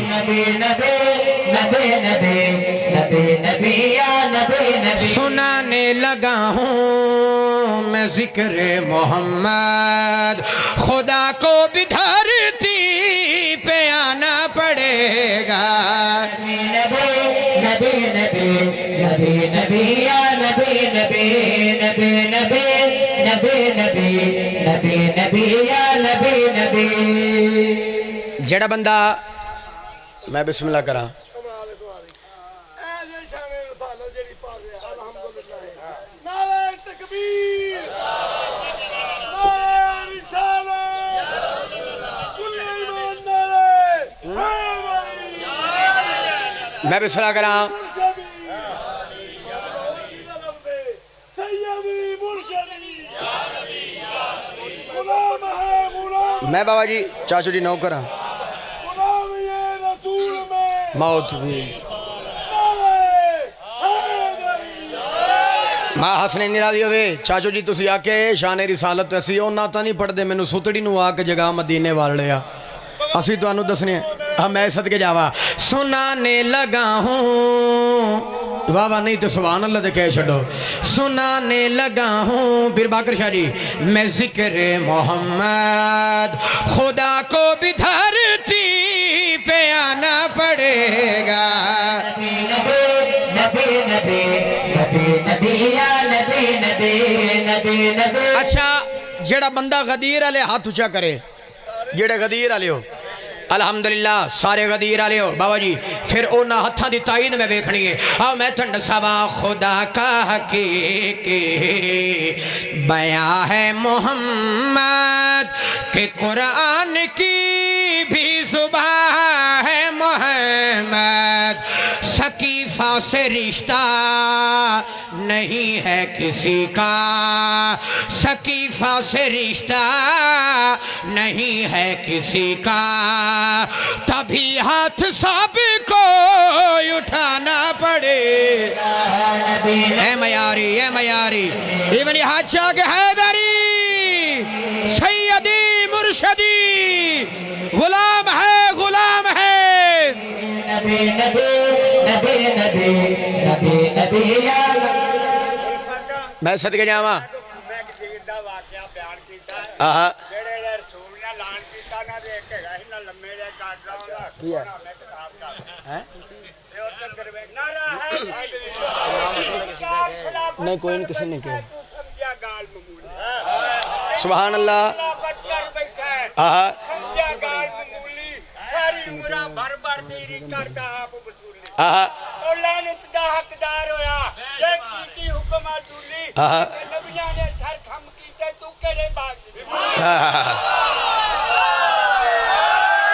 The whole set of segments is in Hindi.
नबी नबी नबी नबी नबी नबी या नबी नबी। सुनाने लगा हूँ मैं जिक्र मोहम्मद, खुदा को भी धरती पे आना पड़ेगा। नबी नबी नबी नबी नबी या नबी नबी नबी नबी नबी नबी नबी नबी या नबी नबी। जेड़ा बंदा मैं बिस्मिल्लाह करा मैं बिस्मिल्लाह करा। मैं बाबा जी चाचू जी नौकर हाँ। मौत भी मां हसने निराली होवे। चाचू जी तुसी आके शान रिसालत असी ओना तो नहीं पढ़ते, मैनू सुतड़ी नू आके जगह मदीने वाल लिया, असी तुहानू दसने। हाँ मैं सदके जावा। सुनाने लगा हूँ वाह वाह नहीं तो सुभान अल्लाह दे कह छो। सुनाने लगा हूँ फिर बाकर शाह जी मैं जिक्र मोहम्मद, खुदा को भी धरती पे आना पड़ेगा। नबी नबी नबी नबी या नबी नबी नबी नबी। अच्छा जेड़ा बंदा गदीर वाले हाथ ऊंचा करे, जेड़े गदीर वाले हो अल्हम्दुलिल्लाह सारे गदीर वाले हो बाबा जी, फिर उन्होंने हत्थां दी ताईद में वेखनी है। आओ मैं ठंड सवा खुदा का हकीकी बयां है मोहम्मद के कुरान की भी जुबान है मोहम्मद, सकीफा से रिश्ता नहीं है किसी का, सकीफा से रिश्ता नहीं है किसी का, तभी हाथ सबको उठाना पड़े। ए मयारी ए मयारी इबन हादशा के हैदरी सैयदी मुर्शदी गुलाम है गुलाम है। नबी नबी नबी नबी नबी नबी या। मैं सदके जावा नहीं कोई नहीं किसी ने किया। सुभान अल्लाह।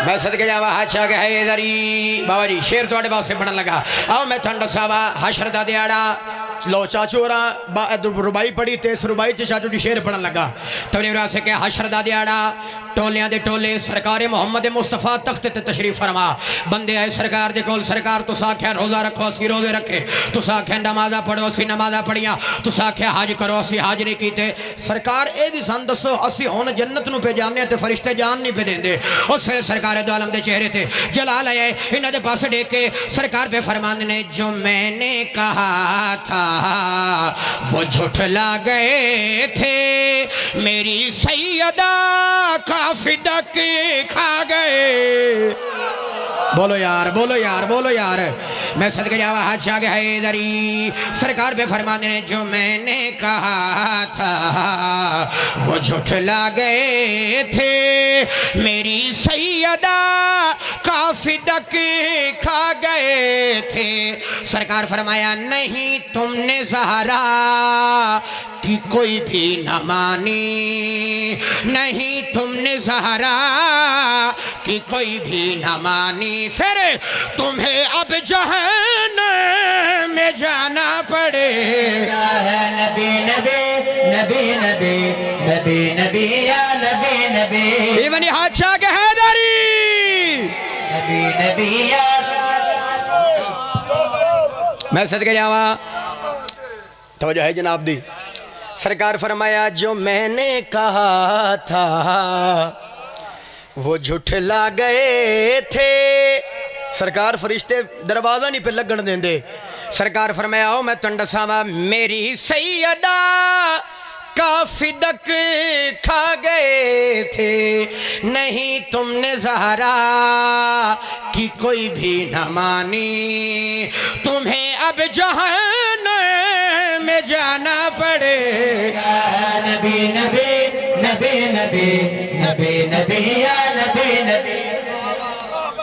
मैं सदके जावा हादशा के है इधर ही बाबा जी शेर थोड़े वास्ते बनन लगा। आओ मैं ठंड सावा हशर दा दिहाड़ा लो चाचू और रुबाई पढ़ी ते इस रुबाई च चाचू जी शेर पढ़न लगा। तवने से क्या हशर दा दिहाड़ा टोलियां दे टोले सरकार मोहम्मद मुस्तफा तख्त ते तशरीफ फरमा, बंदे आए सरकार दे कोल। सरकार तुस आख्या रोजा रखो असी रोजे रखे, तुस आख्या नमाजा पढ़ो असी नमाजा पढ़िया, तुस आख्या हज करो असी हज नहीं कीते। सरकार ए भी सन दसो असी हुण जन्नत नूं पे जाने ते फरिश्ते जान नहीं पे देंदे। उस वे सरकार दो आलम दे चेहरे ते जलाल आए, इन्हां दे पास देख के सरकार पे फरमांदे ने जो मैंने कहा था वो झुठला गए थे, मेरी सैयदा का फिदक खा गए। बोलो यार बोलो यार बोलो यार। मैं सदके जावा हादशा के हैदरी सरकार पे फरमाने ने जो मैंने कहा था वो झुठला गए थे, मेरी सैयदा का फिदक खा गए थे। सरकार फरमाया नहीं तुमने ज़हरा की कोई भी न मानी, नहीं तुमने ज़हरा की कोई भी न मानी, फिर तुम्हें अब जहन्नम में जाना पड़ेगा। नबी नबी नबी नबी नबी नबी या नबी नबी। इबन हादशा के हैदरी नबी नबी या। मैं सदके जावा तो जो है जनाब दी सरकार फरमाया जो मैंने कहा था वो झुठला गए थे, सरकार फरिश्ते दरवाजा नहीं पे लगन देंदे। सरकार फरमाया आओ मैं तुहानू दसावां मेरी सैयदा काफिदक खा गए थे, नहीं तुमने ज़हरा की कोई भी न मानी, तुम्हें अब जहन्नम में जाना पड़ेगा। नबी नबी नबी नबी नबी नबी या नबी नबी।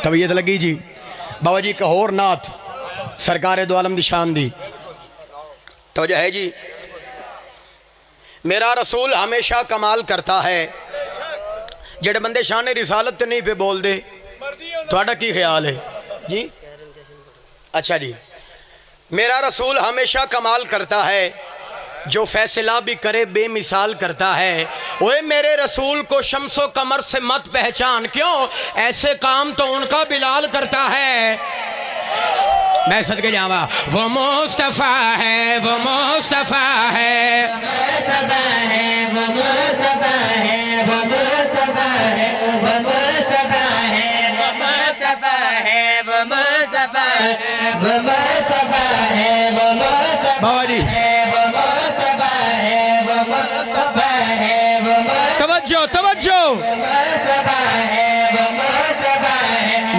तबीयत लगी जी बाबा जी एक होर नाथ सरकार दो आलम दी शान दी तो जो है जी। मेरा रसूल हमेशा कमाल करता है। जेड़े बंदे शान रिसालत ते नहीं पे बोल दे थोड़ा की ख्याल है जी? अच्छा जी, मेरा रसूल हमेशा कमाल करता है, जो फैसला भी करे बेमिसाल करता है। ओए मेरे रसूल को शम्सो कमर से मत पहचान, क्यों? ऐसे काम तो उनका बिलाल करता है। मैं सदके जावा वो मुस्तफ़ा है, वो मुस्तफ़ा है, वो मुस्तफ़ा है, वो मुस्तफ़ा है, वो मुस्तफ़ा है, वो मुस्तफ़ा है, वो मुस्तफ़ा है, वो मुस्तफ़ा है, वो मुस्तफ़ा बाबा जी है, वो मुस्तफ़ा है, वो तवज्जो तवज्जो,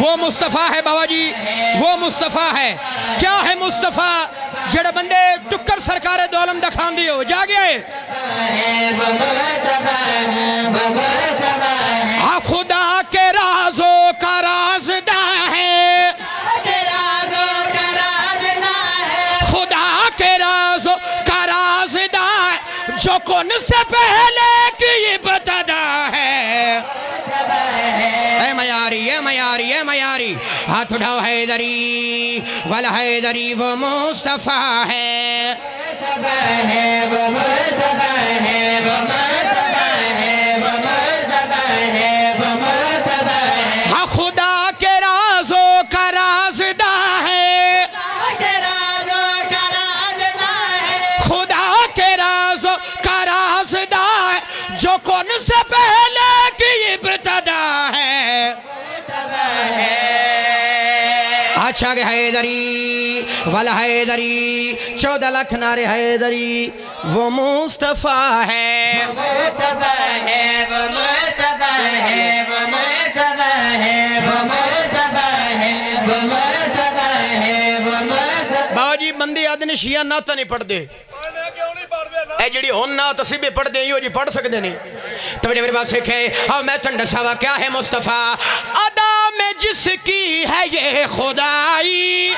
वो मुस्तफ़ा है बाबा जी, वो मुस्तफ़ा है। क्या है मुस्तफ़ा? जेड़े बंदे टुक्कर सरकार दो आलम दा खांदी हो जा गया है। हाँ खुदा के राजों का राज़दा है, खुदा के राजों का राज़दा है, जो कौन से पहले की इब्तदा है। ए मयारी ए मयारी ए मयारी, हाथ उठाओ हैदरी वाला हैदरी वो मुस्तफ़ा है, वो मुस्तफ़ा है, वो मुस्तफ़ा है, वो मुस्तफ़ा है, वो मुस्तफ़ा है। हाँ खुदा के राजों का राज़दा है, खुदा के राजों का राज़दा है, जो कौन से पहले की इब्तदा है। अच्छा के हैदरी वाला हैदरी 14 लाख नारे हैदरी वो मुस्तफ़ा है, वो मुस्तफ़ा है, वो मुस्तफ़ा है, वो मुस्तफ़ा है, वो मुस्तफ़ा है, वो मुस्तफ़ा है, वो मुस्तफ़ा। बाबा जी बंदे आदि शिया नात नहीं पढ़ते, ए जी हुन नात असीं भी पढ़ते इहो जी पढ़ सकते नहीं। तो मेरे पास सीखे अब मैं तुहानू दसावा क्या है मुस्तफ़ा। अदा में जिसकी है ये खुदाई,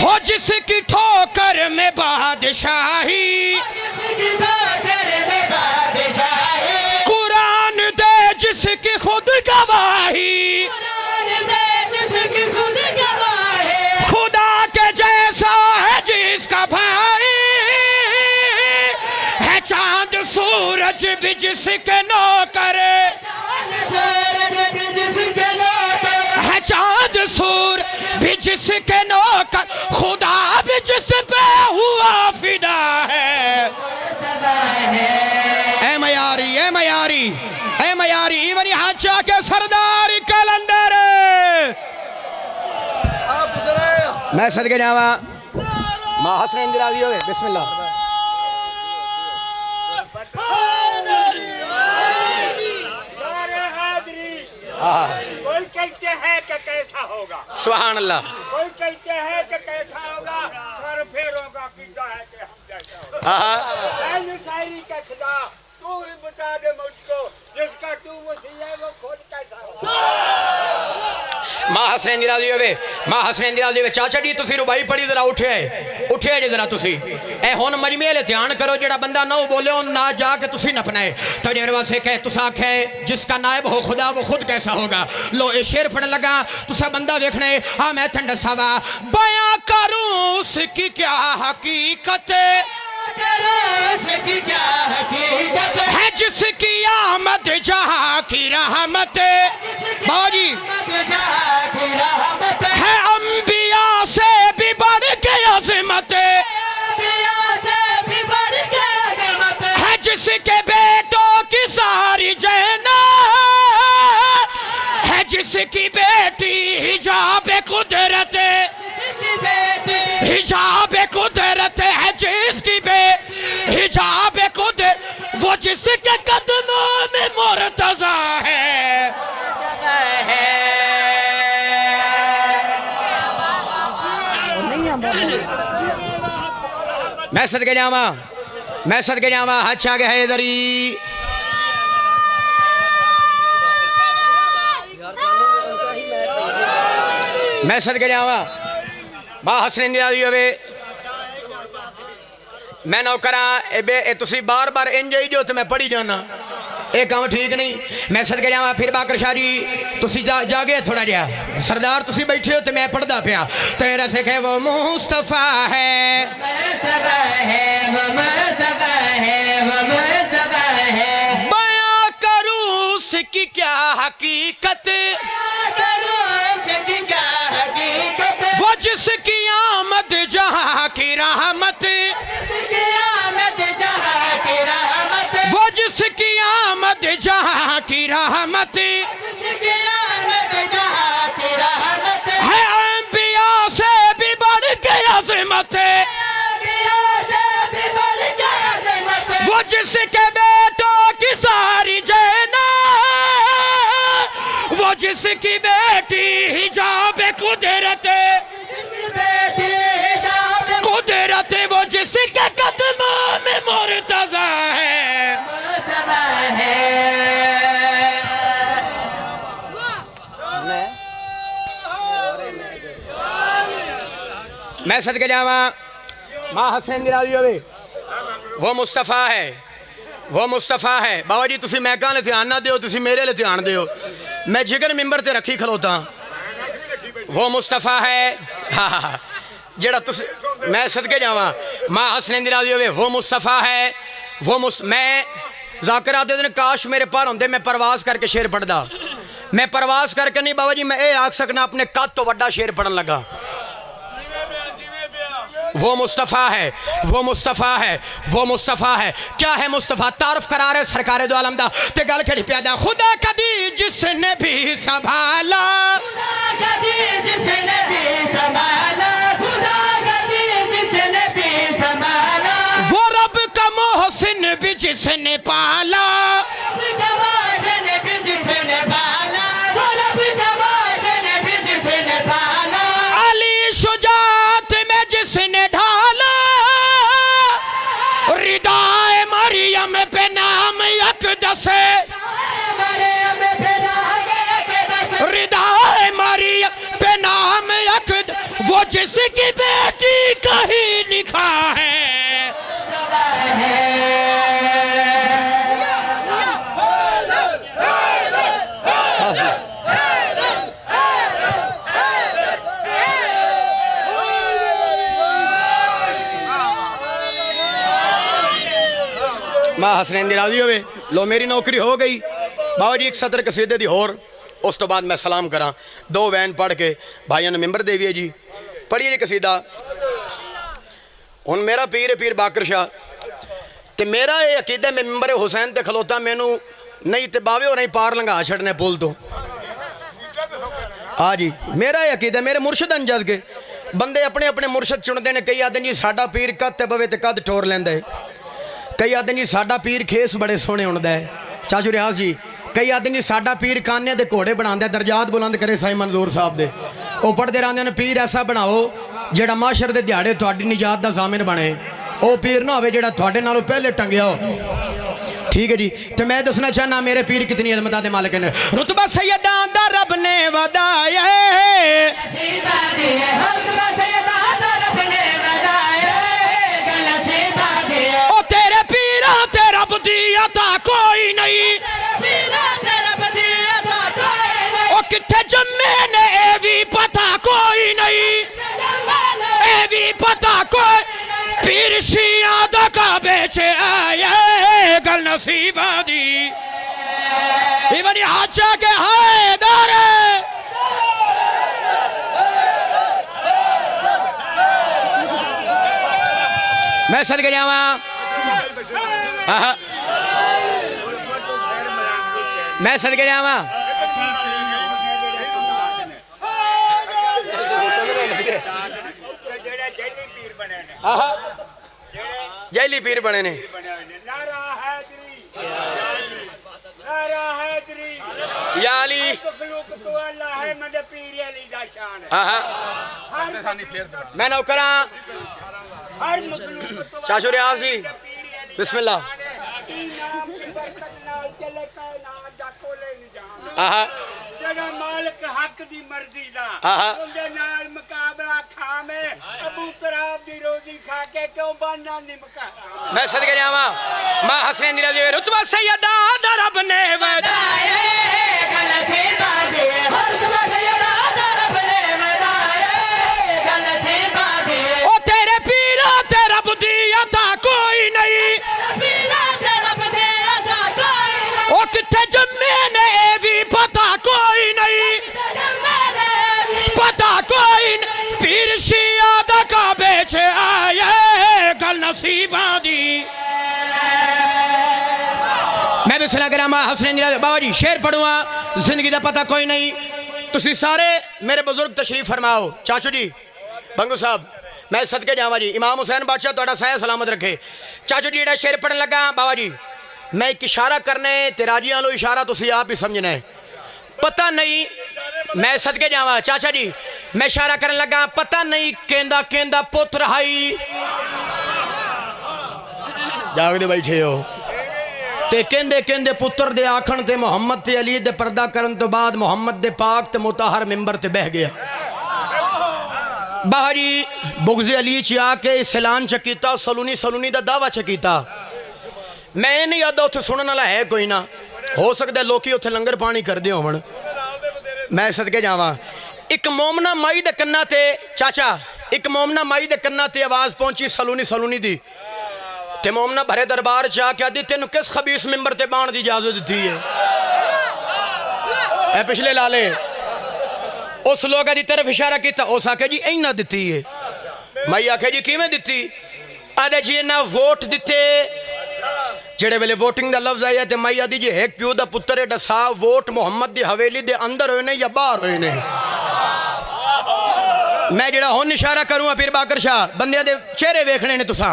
हो जिसकी ठोकर में बादशाही, कुरान दे जिसकी खुद गवाही, खुदा के जैसा है जिसका भाई, है चांद सूरज भी जिसके नौकर, है चांद सूर भी जिसके नौकर, खुदा भी जिस पे हुआ फिदा है। ए मयारी ए मयारी ए मयारी इवनी हाचा के सरदार कलंदर मैं सदके जावा मां हसन इंदिराजी होवे बिस्मिल्लाह। कोई कहते हैं कि कैसा होगा, सुभान अल्लाह, कोई कहते हैं कि कैसा होगा, सर फेरोगा कितना है कि हम जैसा होगा। शायरी का खुदा तू ही बता दे मुझको, जिसका तू वसी है वो खुद कैसा होगा। मां हसन इंदिराजी होवे, मां हसन इंदिराजी होवे। चाचा जी तुसी रुबाई पढ़ी जरा उठे जे जरा तुसी ए हुन मजमे ले ध्यान करो, जेड़ा बंदा ना बोले उन ना जाके तुसी नपना है। तो मेरे वास्ते कहे तुसा आखे जिसका नायब हो खुदा वो खुद कैसा होगा। लो ए शेर पढ़न लगा तुसा बंदा वेखना है। हाँ मैं ठंडा सावा बयां करूं उसकी क्या हकीकत है, जिसकी आमद जहां की रहमत बाजी है, अंबिया से भी बढ़ के अज़मत है, जिसके बेटों की सारी जना है, जिसकी बेटी हिजाब कुदरत, हिजाब कुदरत है जिसकी हिजाब कुदरत, वो जिसके कदमों में मुर्तजा है। मैं सदके जावा, मैं सदके जावा, हज आ गया हैदरी। मैं सदके जावा बा हसनैन दी राज़ी होवे। मैं नौकरा ए तुसी बार बार इंज ही जो तो मैं पढ़ी जाना, ये काम ठीक नहीं। मैं सदके जावा। फिर बाकर शाह जी तुसी जागे थोड़ा जिहा, सरदार तुसी बैठे हो तो मैं पढ़दा पिया। तेरा से कहे वो मुस्तफा है, बयां करूं उसकी क्या हकीकत, वो जिसकी आमद जहाँ की रहमत, वो जिसकी आमद जहाँ की रहमत है, अंबिया से भी बढ़ के अज़मत, वो जिसके बेटों की सारी जना, वो जिसकी बेटी हिजाब कुदरत, कुदरत, वो जिसके कदमों में मुर्तजा है। मैं सदके जावा मां हसनैन दी राज़ी होवे। वो मुस्तफ़ा है, वो मुस्तफ़ा है। बाबा जी तुसी मैं कहने ध्यान ना दियो, तुसी मेरे लिए ध्यान दियो। मैं जिगर मिंबर ते रखी खलोता। वो मुस्तफ़ा है, हाँ जेड़ा तुसी, मैं सदके जावा मां हसनैन दी राज़ी होवे। वो मुस्तफ़ा है, वो मैं ज़ाकिर आदे दिन काश मेरे पर होंदे, मैं परवाज़ करके शेर पढ़दा। मैं परवाज़ करके नहीं बाबा जी, मैं ये आख सकना अपने कद तो वड्डा शेर पढ़न लगा। वो मुस्तफ़ा है, वो मुस्तफ़ा है, वो मुस्तफ़ा है। क्या है मुस्तफ़ा? तारफ करा रहे सरकारे दो आलम दा ते गल खड़ी प्यादा। खुदा कदी जिसने भी संभाला, खुदा कदी जिसने भी संभाला, खुदा कदी जिसने भी संभाला, वो रब का मोहसिन भी जिसने पाला, रब का मोहसिन भी जिसने पाला, वो रब का मोहसिन भी जिसने पाला, अली शुजात में जिसने ढाला, रिदाए मरियम पे नाम यकदस, रिदाए मरियम पे नाम यकदस, वो जिसकी बेटी कहीं लिखा है। मां हसनैन दी राज़ी होवे। लो मेरी नौकरी हो गई बाबा जी। एक सदर कसीदे दी होर, उस तो बाद मैं सलाम करा। दो वैन पढ़ के भाइयों ने मिंबर देवी है जी, पढ़िए जी कसीदा। हुण मेरा पीर है पीर बाकर शाह, ते मेरा ये अकीदा मैं मिंबर हुसैन ते खलोता, मैनू नहीं ते बावे और नहीं पार लंघा छड़ने पुल तो। हाँ जी मेरा ये अकीदा, मेरे मुर्शद अंजद के बंदे अपने अपने मुर्शद चुनते हैं। कई आदमी जी साडा पीर कद ते बवे ते कद ठोर लेंदा है, कई आदमी जी साडा पीर खेस बड़े सोहने हुंदा है। चाचू रियाज जी कई आदमी साडा पीर काने दे घोड़े बनांदा है, दरजात बुलंद करे साईं मंजूर साहब दे। वो पढ़ते रहंदे ने पीर ऐसा बनाओ जेड़ा माशर दे दिहाड़े तुहाडी निजात दा ज़ामिन बने। वो पीर ना होवे जेड़ा तुहाडे नालों पहले टंगिया हो। ठीक है जी। तो मैं दसना चाहना मेरे पीर कितनी अज़मत दे मालिक ने। रुतबा सैयदा दा रब ने वधाया, ओ तेरे पीरा ते रब दी अता कोई नहीं, ओ किथे जम्मे ने ए भी पता कोई नहीं, ए भी पता कोई। पीर शिया दा काबे च आया गल नसीबा दी, इवनी हाजा के हैदर। मैं सदके जावा, मैं सदके जावा। आहा जैली पीर बने ने नारा हैदरी नारा हैदरी या अली मखलूक तो अल्लाह है मदे पीर अली दा शान है आहा मैं नौकरा हर मखलूक तो चाचू रियाज जी बिस्मिल्लाह नाम की बरकत नाल चले कायनात दा कोले नहीं जान आहा जेड़ा मालिक हक दी मर्जी दा आहा उनदे नाल मुकाबला खामे अबू कराब दी रोजी खा के क्यों बनना नहीं मुकाबला मैं सदके जावा मां हसनैन दी रज़ी रुतबा सैयदा दा रब ने वदाए गल से बादे रुतबा सैयदा दा रब ने वदाए गल से बादे ओ तेरे पीरा ते रब दी अता कोई नहीं पीरा ते रब दे अता कोई नहीं ओ किथे जम्मे ने ए भी पता कोई नहीं पता कोई नहीं पीर शिया दा काबे च आए गल नसीबा दी मैं भी सलाह करा मां हसनैन दी रज़ी बाबा जी शेर पढ़ूंगा जिंदगी दा पता कोई नहीं तुसी सारे मेरे बुजुर्ग तशरीफ फरमाओ चाचू जी बंगू साहब मैं सदके जावा जी इमाम हुसैन बादशाह तुहाडा साया सलामत रखे चाचू जी जेड़ा शेर पढ़न लगा बाबा जी मैं एक इशारा करना है ते राजी आलो इशारा तुसी आप ही समझना है पता नहीं मैं सदके जावा चाचा जी मैं इशारा करन लगा पता नहीं केंदा केंदा पुत रहाई जागदे बैठे हो ते केंदे केंदे पुत्र दे आखण ते मुहम्मद ते अली दे पर्दा करन तो बाद मुहम्मद दे पाक ते मुताहर मिंबर ते बह गया बाहरी बुग़्ज़ अली च आके ऐलान च कीता सलूनी सलूनी दा दावा च कीता मैं नहीं आदा उत्थे सुनने वाला है कोई ना हो सकता लोग उत्थे लंगर पानी करते होवन मैं सदके जावा एक मोमना माई दे कन्ना ते चाचा एक मोमना माई दे कन्ना ते आवाज़ पहुंची सलूनी सलूनी दी ते मोमना भरे दरबार च आके आदि तेन किस खबीस मिंबर ते बाण की इजाजत दी है ए पिछले लाले उस लोग की तरफ इशारा किया उस आखे जी इन्ना दिती है माई आखे जी किवें दिती आदे जी इन्ना वोट दिते जेड़े वेले वोटिंग का लफ्ज आया तो माई आदि जी एक प्यो का पुत्र एडा सा वोट मुहम्मद की हवेली के अंदर होए ने या बाहर होए ने मैं जेड़ा हुन इशारा करूँगा पीर बाकर शाह बंदे दे चेहरे वेखने ने तुसा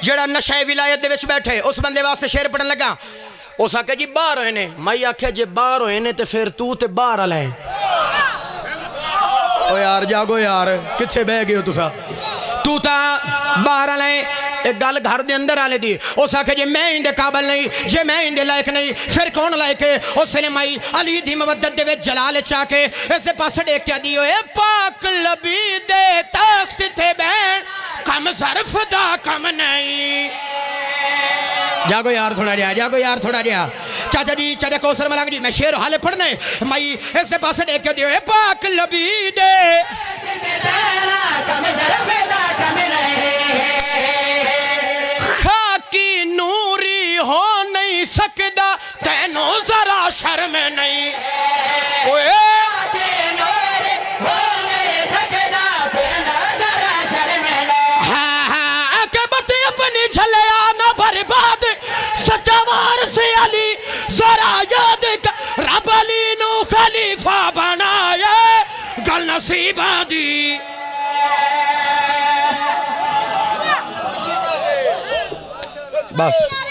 जेड़ा नशे विलायत दे विच बैठे उस बंदे वास्ते शेर पढ़न लगा उस आखे जी बाहर होए ने माई आखे जे बाहर होए ने तो फिर तू ते बाहर आला है ओ यार जागो यार किथे बह गए हो तुसा तू ता बाहर आला है एक गल घर दे अंदर आले दी उस आखे जे मैं इंदे काबल नहीं जे मैं इंदे लायक नहीं फिर कौन लायक है उसने माई अली दी मवद्दत दे विच जलाल चाके इस पासे देख के दी ओए पाक लबी दे तख्त थे बैठ कम सरफ दा कम नहीं जागो यार थोड़ा रिया जागो यार थोड़ा रिया चाचा जी चाचा कौसर मलंग जी मैं शेर हाले पढ़ने माई इस पासे देख के दी ओए पाक लबी दे कम सरफ दा कम नहीं खाकी नूरी हो नहीं सकता तेनो जरा शर्म नहीं ओए हाँ के बते अपनी झलिया ना बर्बाद सच्चा वारिस अली जरा याद कर रब अली नु खलीफा बनाया गल नसीबा दी बस